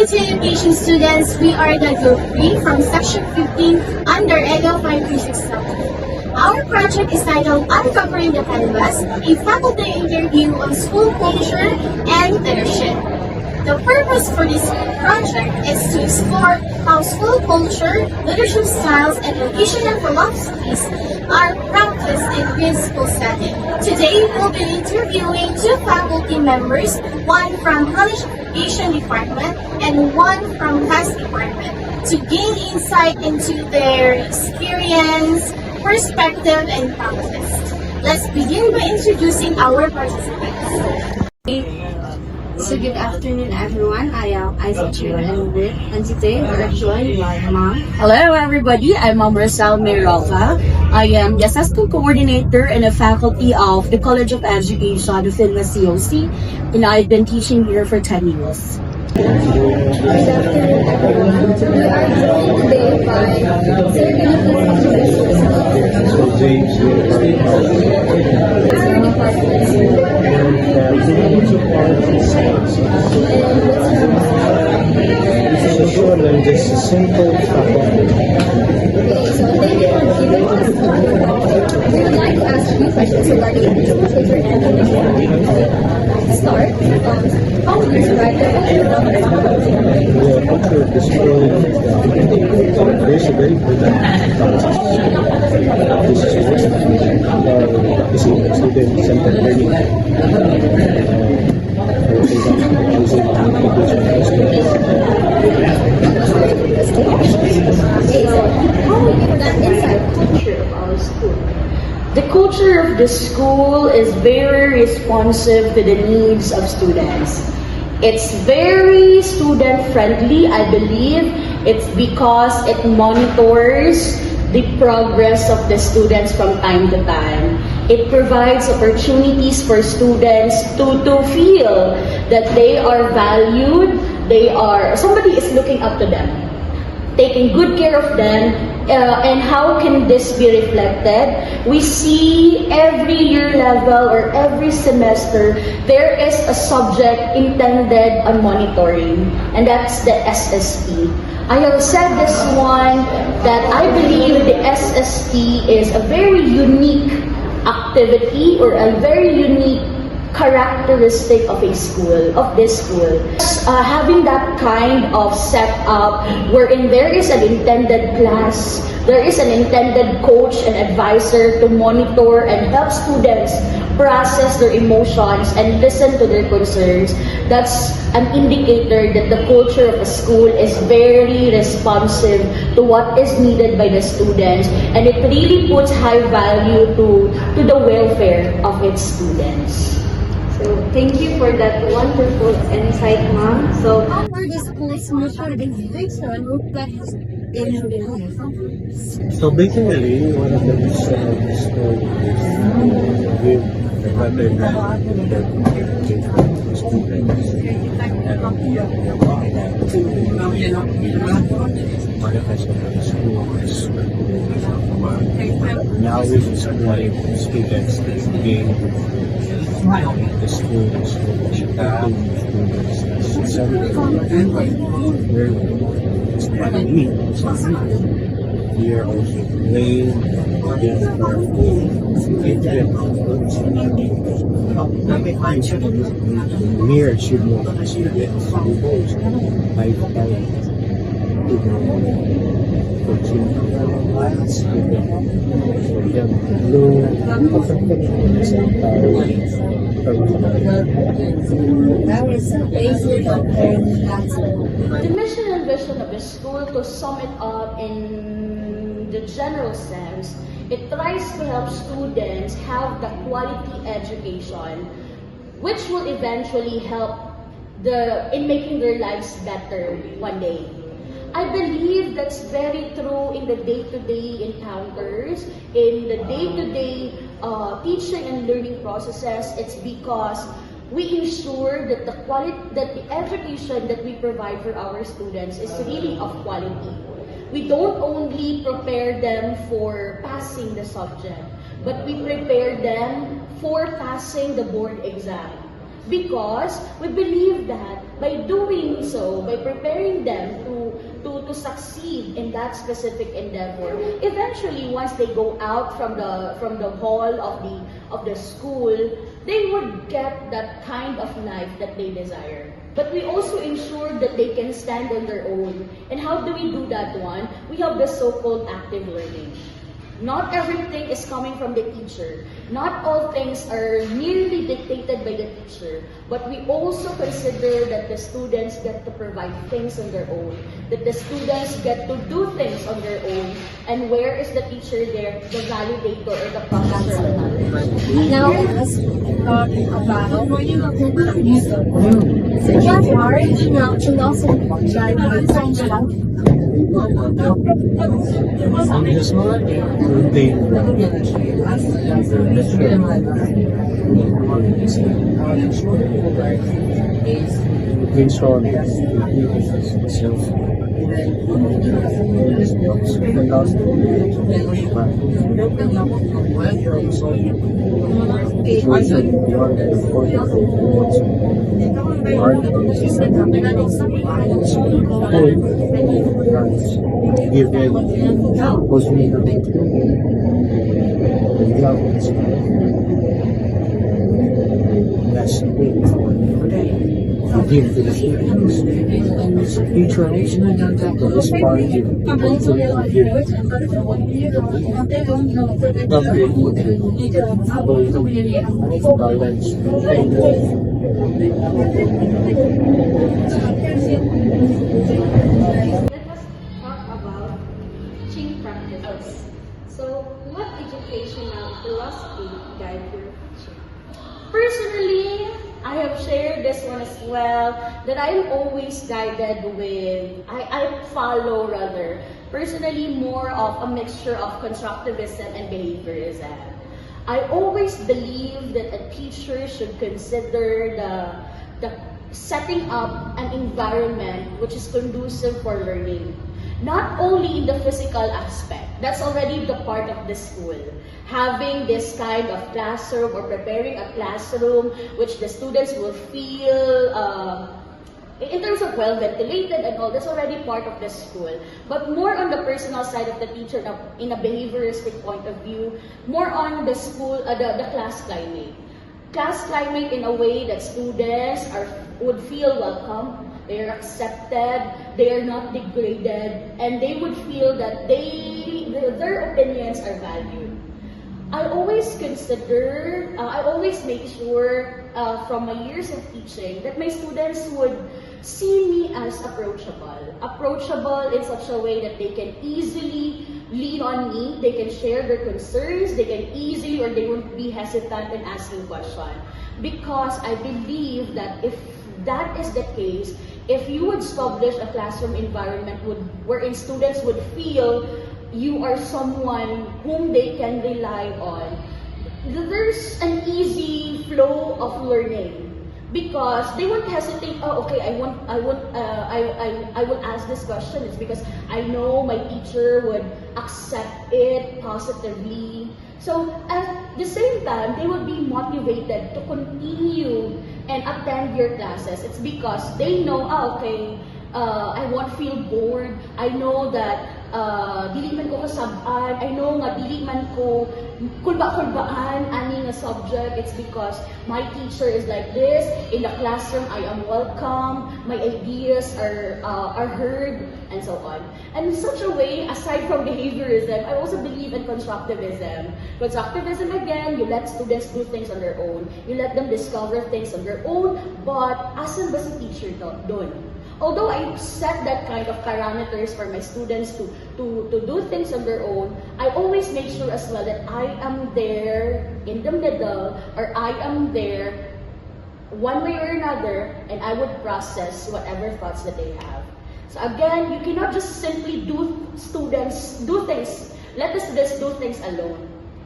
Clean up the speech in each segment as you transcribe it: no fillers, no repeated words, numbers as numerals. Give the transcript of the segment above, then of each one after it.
to education students. We are the group 3 from section 15 under EGO 5367. Our project is titled Uncovering the Canvas, a faculty interview on school culture and leadership. The purpose for this project is to explore how school culture, leadership styles, and educational philosophies are practiced in this school setting. Today, we'll be interviewing two faculty members, one from College Education Department and one from Class Department, to gain insight into their experience, perspective, and practice. Let's begin by introducing our participants. So good afternoon everyone, I am Isaac Chiroenbe, and today we're joined by Mom. Hello everybody, I'm Mom Rosal Miralva. I am the assistant coordinator and a faculty of the College of Education within the COC, and I've been teaching here for 10 years. Good afternoon everyone, we are joined today by Sir James Social and just a simple faculty. So thank you for giving us we would like to ask you questions regarding education and start. How would you describe the Culture of the school is a very good this is student-centered learning. The culture of the school is very responsive to the needs of students. It's very student-friendly, I believe. It's because it monitors the progress of the students from time to time. It provides opportunities for students to feel that they are valued, somebody is looking up to them, taking good care of them. And how can this be reflected? We see every year level or every semester, there is a subject intended on monitoring, and that's the SST. I have said this one that I believe the SST is a very unique activity or a very unique characteristic of a school, of this school. Having that kind of setup wherein there is an intended class, there is an intended coach and advisor to monitor and help students process their emotions and listen to their concerns, that's an indicator that the culture of a school is very responsive to what is needed by the students, and it really puts high value to the welfare of its students. So thank you for that wonderful insight, Mom. So How are the school's mission and vision reflected in the life? So basically, one of the missions of the school is to give a better education to students. Manifest of the school is now we support students to gain the students we are also playing mere achievement of the students by The mission and vision of the school, to sum it up in the general sense, it tries to help students have the quality education which will eventually help in making their lives better one day. I believe that's very true in the day-to-day encounters, in the day-to-day teaching and learning processes. It's because we ensure that the education that we provide for our students is really of quality. We don't only prepare them for passing the subject, but we prepare them for passing the board exam. Because we believe that by doing so, by preparing them to succeed in that specific endeavor, eventually once they go out from the hall of the school, they would get that kind of life that they desire. But we also ensure that they can stand on their own. And how do we do that one? We have the so-called active learning. Not everything is coming from the teacher. Not all things are merely dictated by the teacher. But we also consider that the students get to provide things on their own. That the students get to do things on their own. And where is the teacher there? The validator or the processor of knowledge. Now, let's talk about so Jafar, email to also On this one, give to the students. Teacher this part Let us talk about teaching practices. So, what educational philosophy guide your teaching? Personally, I have shared this one as well, that I am always guided with, I follow rather, personally more of a mixture of constructivism and behaviorism. I always believe that a teacher should consider the setting up an environment which is conducive for learning. Not only in the physical aspect, that's already the part of the school. Having this kind of classroom or preparing a classroom which the students will feel in terms of well ventilated and all, that's already part of the school. But more on the personal side of the teacher, in a behavioristic point of view, more on the school, the class climate. Class climate in a way that students would feel welcome, they are accepted, they are not degraded, and they would feel that their opinions are valued. I always consider, I always make sure from my years of teaching that my students would see me as approachable. Approachable in such a way that they can easily lean on me, they can share their concerns, they can easily or they won't be hesitant in asking questions. Because I believe that if that is the case, if you would establish a classroom environment wherein students would feel you are someone whom they can rely on, there's an easy flow of learning. Because they won't hesitate. Oh, okay. I will ask this question. It's because I know my teacher would accept it positively. So at the same time, they will be motivated to continue and attend your classes. It's because they know, okay, I won't feel bored. I know that dili man ko kasabaan. I know nga dili man ko kulba-kulbaan ani nga subject. It's because my teacher is like this. In the classroom, I am welcome. My ideas are heard, and so on. And in such a way, aside from behaviorism, I also believe in constructivism. Constructivism, again, you let students do things on their own. You let them discover things on their own. But asan ba si teacher doon? Although I set that kind of parameters for my students to do things on their own, I always make sure as well that I am there in the middle, or I am there one way or another, and I would process whatever thoughts that they have. So again, you cannot just simply let the students do things alone.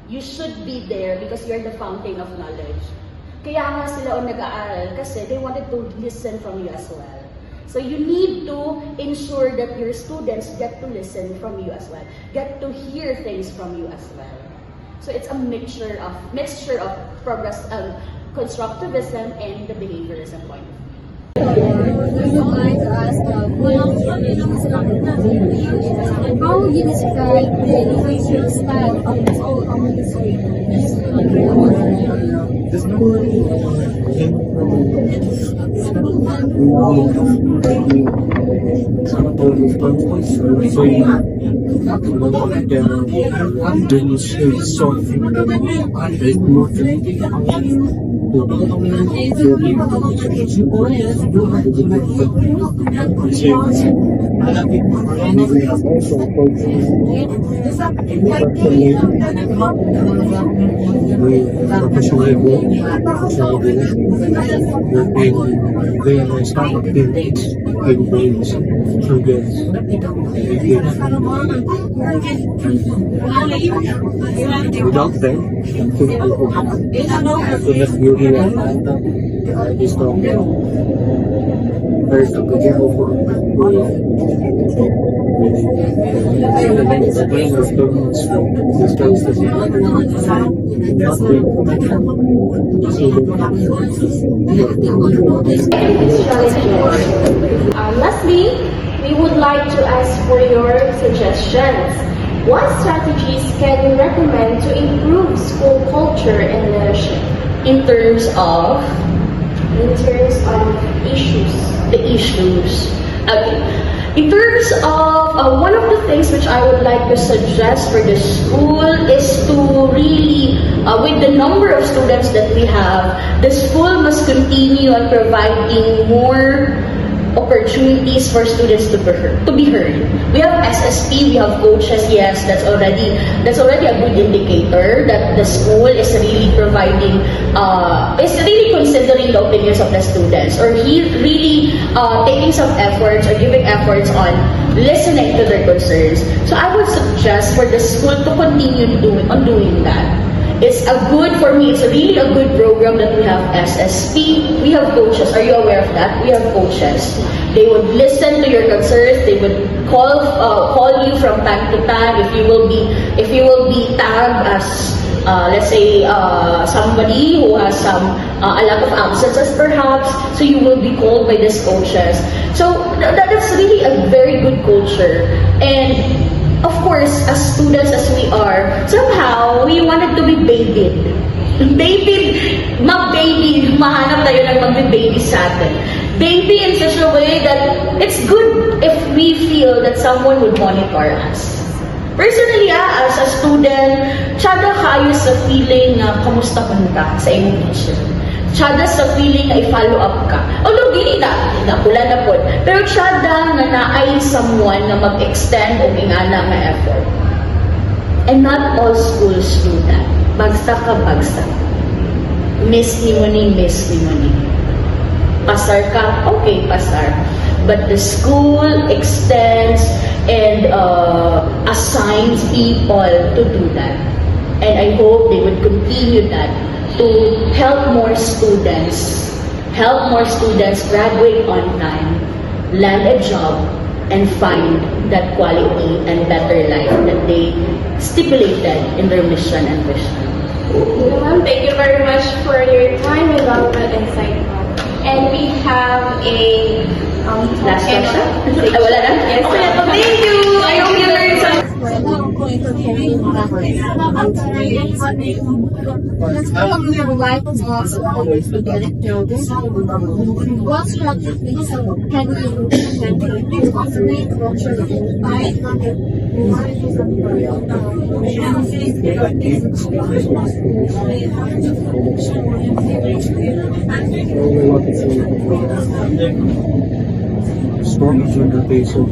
You should be there because you're the fountain of knowledge. Kaya nga sila nag-aaral kasi they wanted to listen from you as well. So you need to ensure that your students get to listen from you as well, get to hear things from you as well. So it's a mixture of progress, constructivism and the behaviorism point of view. We would like to ask, how would you describe the educational style of the school administrators? The school came without them, Lastly, we would like to ask for your suggestions. What strategies can you recommend to improve school culture and leadership in terms of issues? The issues. Okay. In terms of one of the things which I would like to suggest for the school is to really, with the number of students that we have, the school must continue on providing more opportunities for students to be heard. We have SSP, we have coaches, yes, that's already a good indicator that the school is really providing, is really considering the opinions of the students, or he really taking some efforts or giving efforts on listening to their concerns. So I would suggest for the school to continue doing that. It's really a good program that we have SSP. We have coaches. Are you aware of that? We have coaches. They would listen to your concerns. They would call you from time to time if you will be tagged as let's say somebody who has a lot of absences perhaps. So you will be called by these coaches. So that's really a very good culture. And of course, as students as we are, somehow, we wanted to be babied. Mahanap tayo ng mag-baby sa atin. Baby in such a way that it's good if we feel that someone would monitor us. Personally, as a student, tsada kayo sa feeling na kamusta man ka sa imong teacher. Tsada sa feeling na i-follow up ka. Although, dili na pula na po. Pero tsada na naay someone na mag-extend o ingana nga effort. And not all schools do that. Bagsak ka, bagsak. Miss ni mo ni. Pasar ka, okay, pasar. But the school extends and assigns people to do that. And I hope they would continue that to help more students graduate on time, land a job, and find that quality and better life that they stipulated in their mission and vision. Thank you very much for your time and valuable insight. And we have a Last question? Wala na? Yes, Thank you! I hope you learned some. We would like to also always to get it to this. What strategies can we implement to cultivate culture strong implementation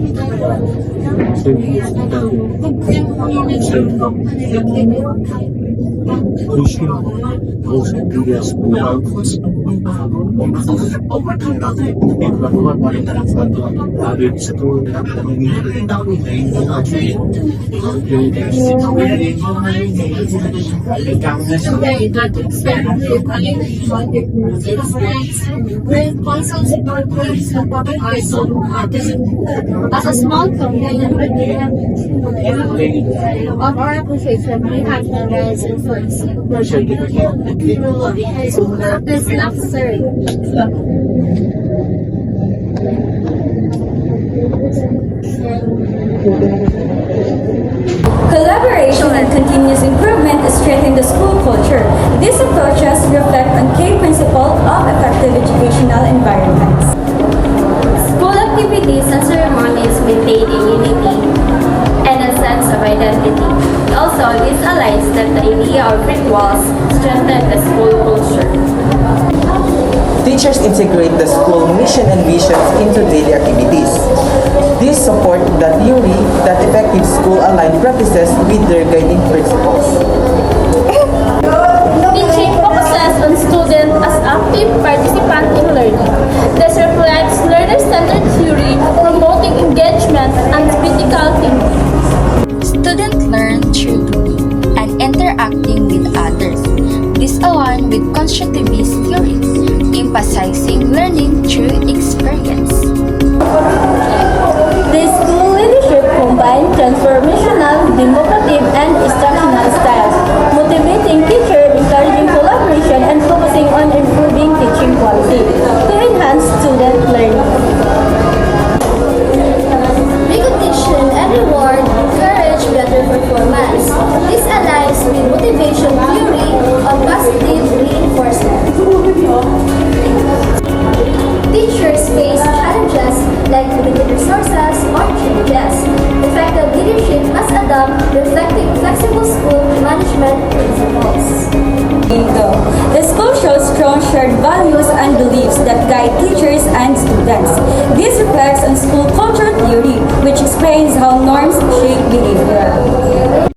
pushing most of the school outcomes As a small company of our appreciation, we have memorized and first this absurd. Collaboration and continuous improvement strengthen the school culture. These approaches reflect on key principles of effective educational environments. School activities and ceremonies maintain a unity and a sense of identity. Also, this aligns that the idea of rituals strengthen the school culture. Teachers integrate the school mission and visions into daily activities. These support the theory that effective school-aligned practices with their guiding principles. Teaching focuses on students as active participants in learning. This reflects learner-centered theory, promoting engagement and critical thinking. Students learn through doing and interacting with others. This aligns with constructivist theory, emphasizing learning through experience. The school leadership combines transformational, democratic, and instructional styles, motivating teachers, encouraging collaboration, and focusing on improving teaching quality to enhance student learning. Recognition and reward encourage better performance. This aligns with motivation theory of positive reinforcement. Teachers face challenges like limited resources or changes. Effective leadership must adopt reflecting flexible school management principles. The school shows strong shared values and beliefs that guide teachers and students. This reflects on school culture theory, which explains how norms shape behavior.